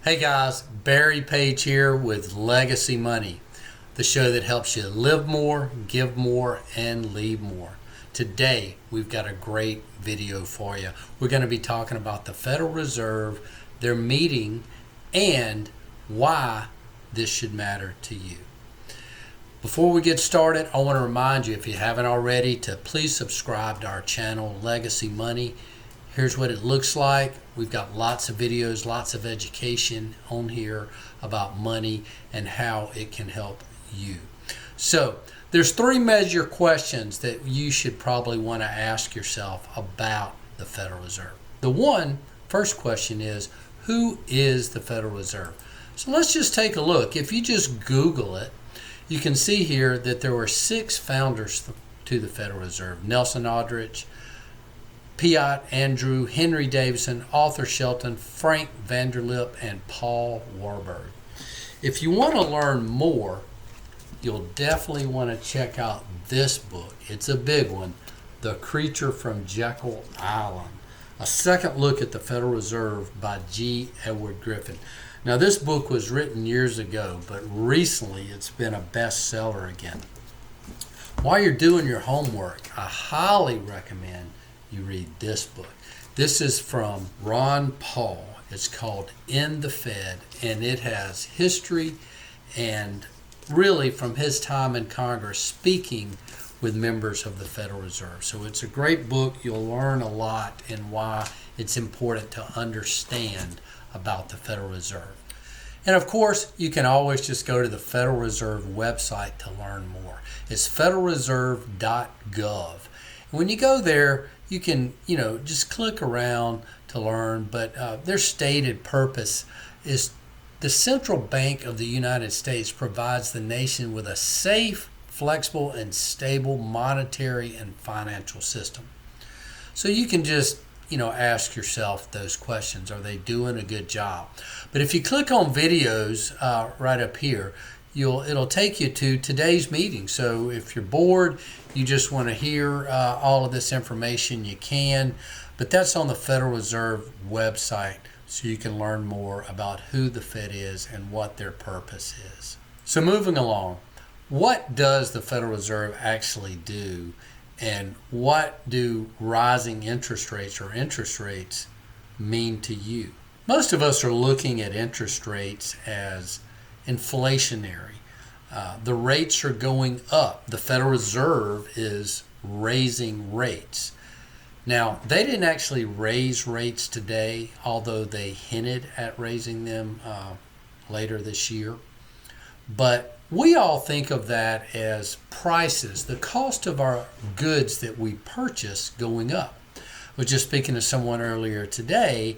Hey guys, Barry Page here with Legacy Money, the show that helps you live more, give more, and leave more. Today, we've got a great video for you. We're going to be talking about the Federal Reserve, their meeting, and why this should matter to you. Before we get started, I want to remind you, if you haven't already, to please subscribe to our channel, Legacy Money. Here's what it looks like. We've got lots of videos, lots of education on here about money and how it can help you. So there's three major questions that you should probably want to ask yourself about the Federal Reserve. The first question is, who is the Federal Reserve? So let's just take a look. If you just Google it, you can see here that there were 6 founders to the Federal Reserve: Nelson Aldrich, Piatt Andrew, Henry Davidson, Arthur Shelton, Frank Vanderlip, and Paul Warburg. If you want to learn more, you'll definitely want to check out this book. It's a big one, The Creature from Jekyll Island, a second look at the Federal Reserve by G. Edward Griffin. Now, this book was written years ago, but recently it's been a bestseller again. While you're doing your homework, I highly recommend you read this book. This is from Ron Paul. It's called In the Fed, and it has history and really from his time in Congress speaking with members of the Federal Reserve. So it's a great book. You'll learn a lot and why it's important to understand about the Federal Reserve. And of course, you can always just go to the Federal Reserve website to learn more. It's federalreserve.gov. When you go there, you can, just click around to learn, but their stated purpose is the central bank of the United States provides the nation with a safe, flexible, and stable monetary and financial system. So you can just, ask yourself those questions. Are they doing a good job? But if you click on videos right up here, it'll take you to today's meeting. So if you're bored, you just want to hear all of this information, you can. But that's on the Federal Reserve website, so you can learn more about who the Fed is and what their purpose is. So moving along, what does the Federal Reserve actually do, and what do rising interest rates or interest rates mean to you? Most of us are looking at interest rates as inflationary. The rates are going up. The Federal Reserve is raising rates. Now, they didn't actually raise rates today, although they hinted at raising them later this year. But we all think of that as prices, the cost of our goods that we purchase going up. I was just speaking to someone earlier today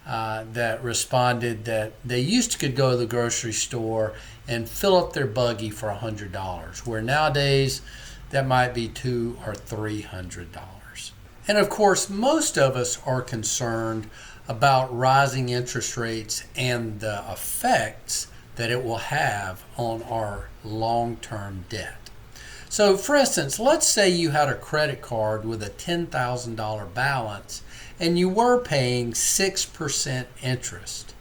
that responded that they used to could go to the grocery store and fill up their buggy for $100, where nowadays that might be $200 or $300. And of course, most of us are concerned about rising interest rates and the effects that it will have on our long-term debt. So for instance, let's say you had a credit card with a $10,000 balance and you were paying 6% interest.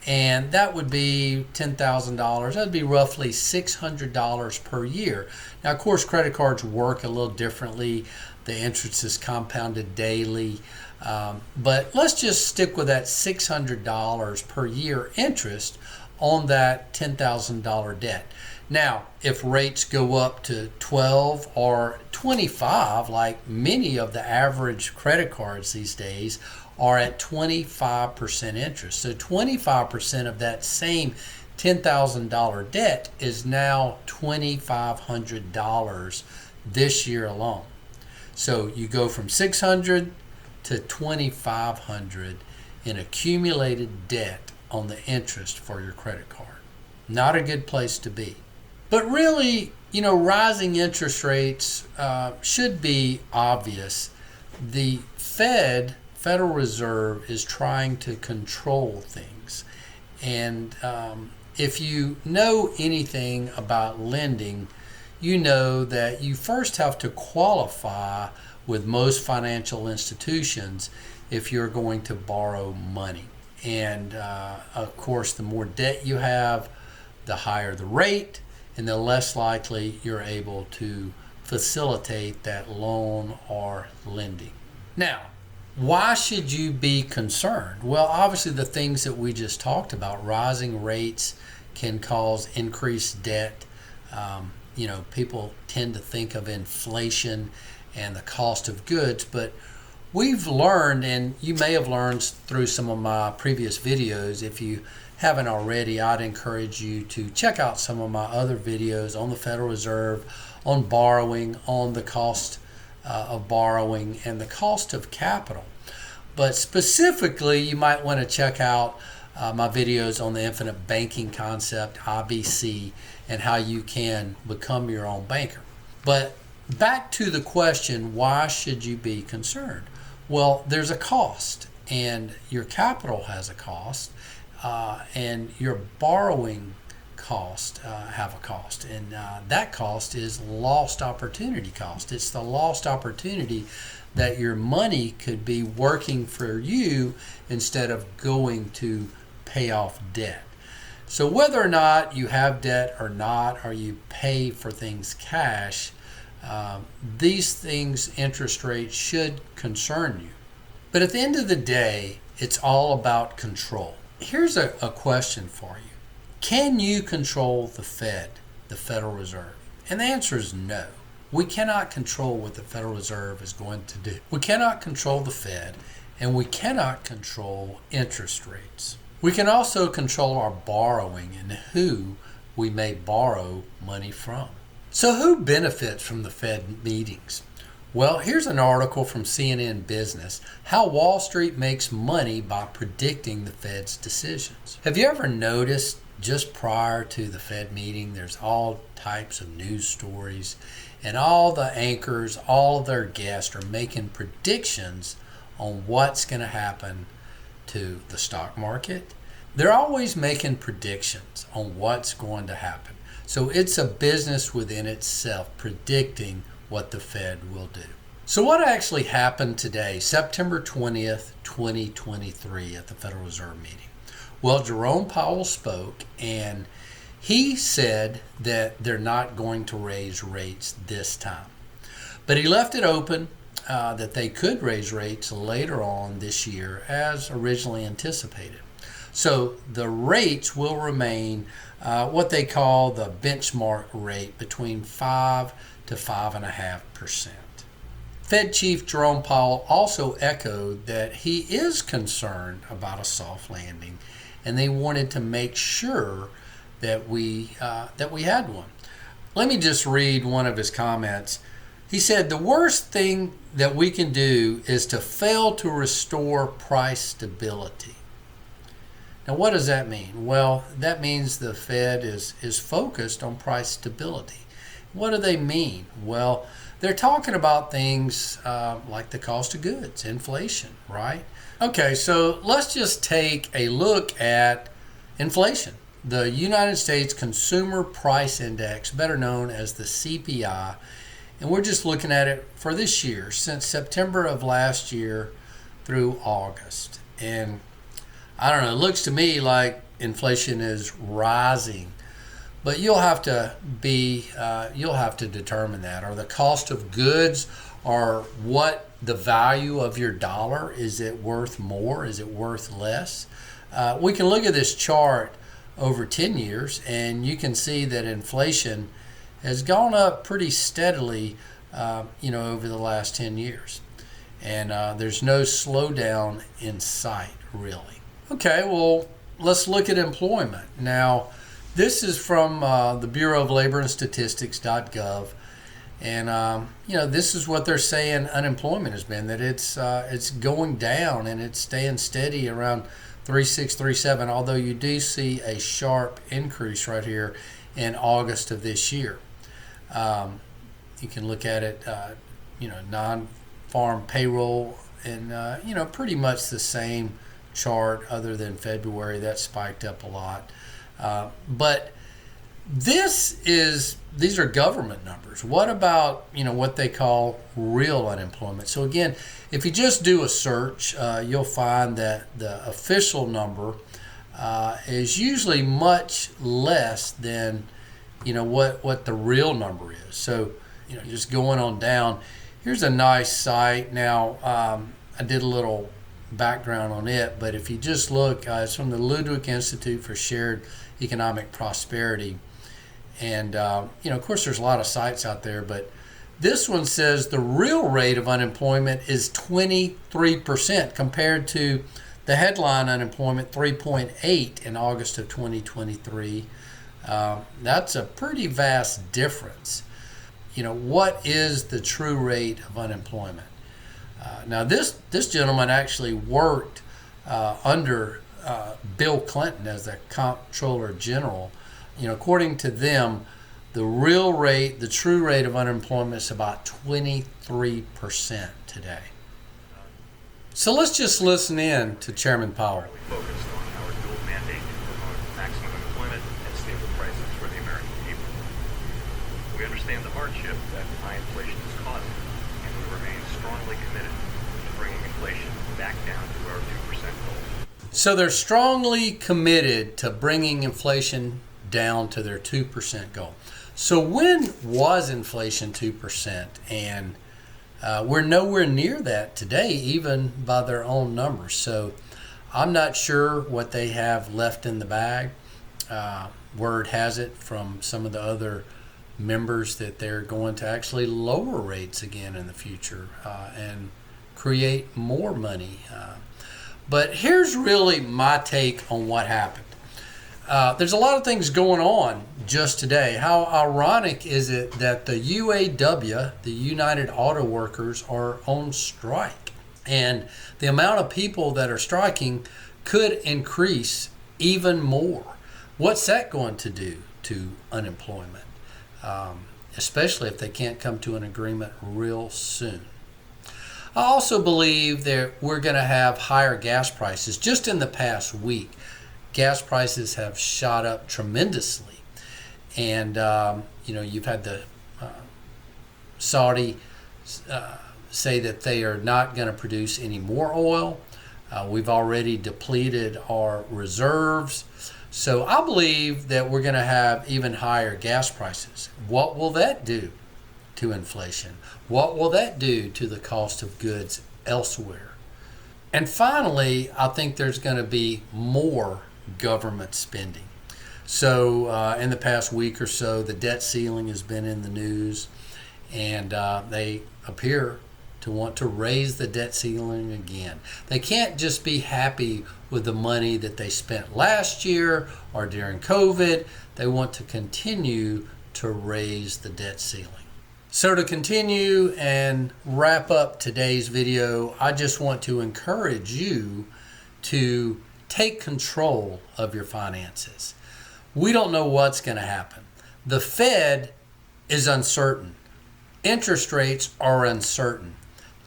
And that would be $10,000. That would be roughly $600 per year. Now, of course, credit cards work a little differently. The interest is compounded daily. But let's just stick with that $600 per year interest on that $10,000 debt. Now, if rates go up to 12 or 25, like many of the average credit cards these days are at 25% interest. So 25% of that same $10,000 debt is now $2,500 this year alone. So you go from $600 to $2,500 in accumulated debt on the interest for your credit card. Not a good place to be. But really, rising interest rates should be obvious. The Federal Reserve is trying to control things. And if you know anything about lending, you know that you first have to qualify with most financial institutions if you're going to borrow money. And of course, the more debt you have, the higher the rate, and the less likely you're able to facilitate that loan or lending. Now, why should you be concerned? Well, obviously, the things that we just talked about, rising rates can cause increased debt. People tend to think of inflation and the cost of goods, but we've learned, and you may have learned through some of my previous videos. If you haven't already, I'd encourage you to check out some of my other videos on the Federal Reserve, on borrowing, on the cost of borrowing, and the cost of capital. But specifically, you might want to check out my videos on the infinite banking concept, IBC, and how you can become your own banker. But back to the question, why should you be concerned? Well, there's a cost, and your capital has a cost, and your borrowing cost have a cost, and that cost is lost opportunity cost. It's the lost opportunity that your money could be working for you instead of going to pay off debt. So whether or not you have debt or not, or you pay for things cash, these things, interest rates, should concern you. But at the end of the day, it's all about control. Here's a question for you. Can you control the Fed, the Federal Reserve? And the answer is no. We cannot control what the Federal Reserve is going to do. We cannot control the Fed, and we cannot control interest rates. We can also control our borrowing and who we may borrow money from. So who benefits from the Fed meetings? Well, here's an article from CNN Business, How Wall Street Makes Money by Predicting the Fed's Decisions. Have you ever noticed just prior to the Fed meeting, there's all types of news stories, and all the anchors, all of their guests are making predictions on what's going to happen to the stock market? They're always making predictions on what's going to happen. So it's a business within itself, predicting what the Fed will do. So what actually happened today, September 20th, 2023 at the Federal Reserve meeting? Well, Jerome Powell spoke, and he said that they're not going to raise rates this time. But he left it open that they could raise rates later on this year as originally anticipated. So the rates will remain what they call the benchmark rate, between 5 to 5.5%. Fed Chief Jerome Powell also echoed that he is concerned about a soft landing, and they wanted to make sure that we had one. Let me just read one of his comments. He said, "The worst thing that we can do is to fail to restore price stability." Now, what does that mean? Well, that means the Fed is focused on price stability. What do they mean? Well, they're talking about things like the cost of goods, inflation, right? Okay, so let's just take a look at inflation. The United States Consumer Price Index, better known as the CPI, and we're just looking at it for this year, since September of last year through August. And I don't know, it looks to me like inflation is rising, but you'll have to determine that. Or the cost of goods, or what the value of your dollar, is it worth more? Is it worth less? We can look at this chart over 10 years, and you can see that inflation has gone up pretty steadily, over the last 10 years. And there's no slowdown in sight, really. Okay, well, let's look at employment. Now, this is from the Bureau of Labor and Statistics.gov. And, this is what they're saying unemployment has been, that it's going down, and it's staying steady around 3.6, 3.7, although you do see a sharp increase right here in August of this year. You can look at it, non-farm payroll, and, pretty much the same chart, other than February that spiked up a lot. But These are government numbers. What about, what they call real unemployment? So again, if you just do a search, you'll find that the official number is usually much less than, what the real number is. So, just going on down, here's a nice site. Now, I did a little background on it, but if you just look, it's from the Ludwig Institute for Shared Economic Prosperity. And, of course, there's a lot of sites out there, but this one says the real rate of unemployment is 23% compared to the headline unemployment 3.8 in August of 2023. That's a pretty vast difference. What is the true rate of unemployment? Now, this gentleman actually worked under Bill Clinton as the Comptroller General. According to them, the true rate of unemployment is about 23% today. So let's just listen in to Chairman Powell. We focused on our dual mandate to promote maximum employment and stable prices for the American people. We understand the hardship that high inflation is causing, and we remain strongly committed to bringing inflation back down to our 2% goal. So they're strongly committed to bringing inflation down to their 2% goal. So when was inflation 2%? And we're nowhere near that today, even by their own numbers. So I'm not sure what they have left in the bag. Word has it from some of the other members that they're going to actually lower rates again in the future and create more money. But here's really my take on what happened. There's a lot of things going on just today. How ironic is it that the UAW, the United Auto Workers, are on strike? And the amount of people that are striking could increase even more. What's that going to do to unemployment? Especially if they can't come to an agreement real soon. I also believe that we're going to have higher gas prices. Just in the past week, gas prices have shot up tremendously. And, you've had the Saudi say that they are not going to produce any more oil. We've already depleted our reserves. So I believe that we're going to have even higher gas prices. What will that do to inflation? What will that do to the cost of goods elsewhere? And finally, I think there's going to be more government spending. So in the past week or so, the debt ceiling has been in the news, and they appear to want to raise the debt ceiling again. They can't just be happy with the money that they spent last year or during COVID. They want to continue to raise the debt ceiling. So to continue and wrap up today's video, I just want to encourage you to take control of your finances. We don't know what's going to happen. The Fed is uncertain. Interest rates are uncertain.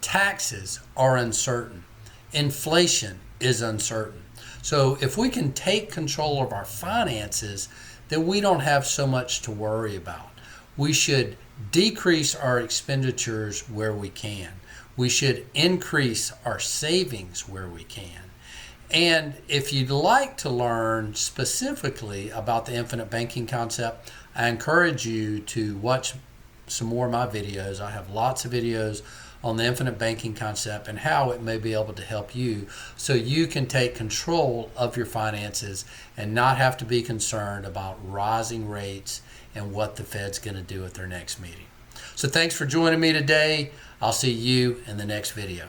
Taxes are uncertain. Inflation is uncertain. So if we can take control of our finances, then we don't have so much to worry about. We should decrease our expenditures where we can. We should increase our savings where we can. And if you'd like to learn specifically about the infinite banking concept, I encourage you to watch some more of my videos. I have lots of videos on the infinite banking concept and how it may be able to help you so you can take control of your finances and not have to be concerned about rising rates and what the Fed's going to do at their next meeting. So thanks for joining me today. I'll see you in the next video.